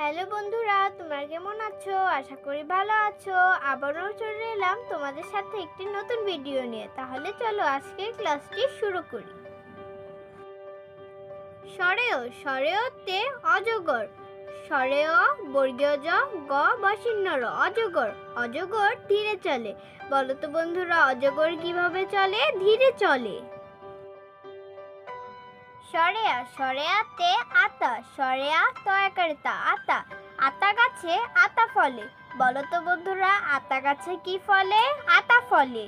Hello বন্ধুরা, তোমরা কেমন আছো? আশা করি ভালো আছো। আবারও চলে এলাম তোমাদের সাথে একটি নতুন ভিডিও নিয়ে। তাহলে চলো আজকের ক্লাসটি শুরু করি। সরেও সরেওতে অজগর, সরেও বর্গীয় জ গ বসিন্য র, অজগর। অজগর ধীরে চলে। বলো তো বন্ধুরা, অজগর কিভাবে চলে? ধীরে চলে। সরেয়া সরেয়াতে আতা, সরেয়া তয়াকারিতা আতা। আতা গাছে আতা ফলে। বলো তো বন্ধুরা, আতা গাছে কি ফলে? আতা ফলে।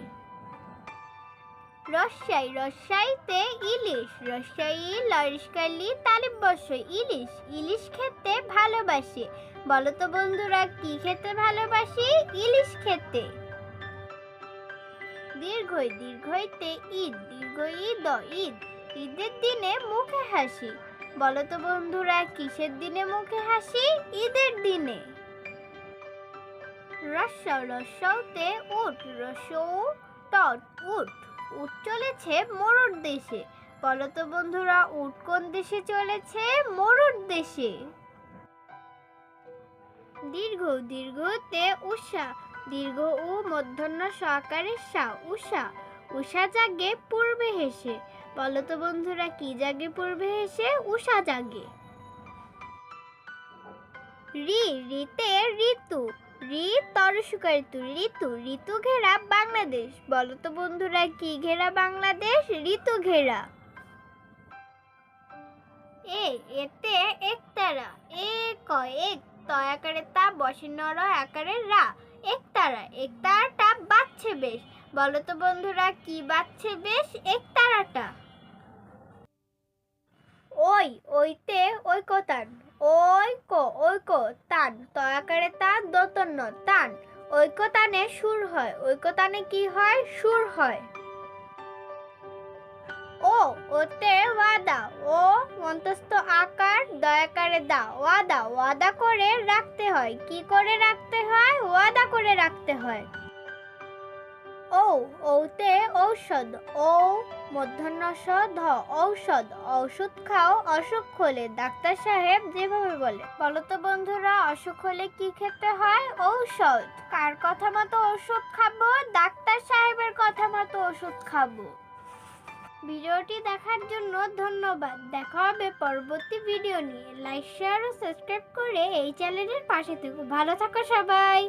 রসাই রসাইতে ইলিশ, রসাই লরিশকালি তালিব বসই, ইলিশ। ইলিশ খেতে ভালোবাসে। বলো তো বন্ধুরা, কি খেতে ভালোবাসে? ইলিশ খেতে। দীর্ঘই দীর্ঘইতে ঈদ, দীর্ঘ ঈদ ঈদ। ঈদের দিনে মুখে হাসি। বলো তো বন্ধুরা, কিসের দিনে মুখে হাসি? ঈদের দিনে। রস্যাউ রস্যাউতে উট, রস্যৌ টট উট। উট চলেছে মরুর দেশে। বলো তো বন্ধুরা, উট কোন দেশে চলেছে? মরুর দেশে। দীর্ঘ দীর্ঘতে উষা, দীর্ঘ উ মূর্ধন্য স আকারে সা, উষা। উষা জাগে পূর্বে হেসে। বলো তো বন্ধুরা, কি জাগে পূর্বে হেসে? উষা জাগে। রি রিতে ঋতু, রি তরসুকারিতু ঋতু। ঋতু ঘেরা বাংলাদেশ। বলো তো বন্ধুরা, কি ঘেরা বাংলাদেশ? ঋতু ঘেরা। এতে একতারা, এক এক তয়াকারে তা বসিন্য র আকারে রা, একতারা। একতারাটা বাজছে বেশ। বলো তো বন্ধুরা, কি বাজছে বেশ? একতারাটা। ওই ওইতে ঐকতান, ঐক তান তয়াকারে তা দোতন্য তান। ঐকতানে সুর হয়। ঐকতানে কি হয়? সুর হয়। ও ওতে ওয়াদা, ও মন্তস্থ আকার দয়াকারে দা, ওয়াদা। ওয়াদা করে রাখতে হয়। কি করে রাখতে হয়? ওয়াদা করে রাখতে হয়। ও ওতে ঔষধ, ও মূর্ধন্য স ধ ঔষধ। ঔষধ খাও অসুখ হলে, ডাক্তার সাহেব যেভাবে বলে। বলো তো বন্ধুরা, অসুখ হলে কি খেতে হয়? ঔষধ। কার কথা মতো ওষুধ খাবো? ডাক্তার সাহেবের কথা মতো ওষুধ খাবো। ভিডিওটি দেখার জন্য ধন্যবাদ। দেখা হবে পরবর্তী ভিডিও নিয়ে। লাইক শেয়ার ও সাবস্ক্রাইব করে এই চ্যানেলের পাশে থেকো। ভালো থাকো সবাই।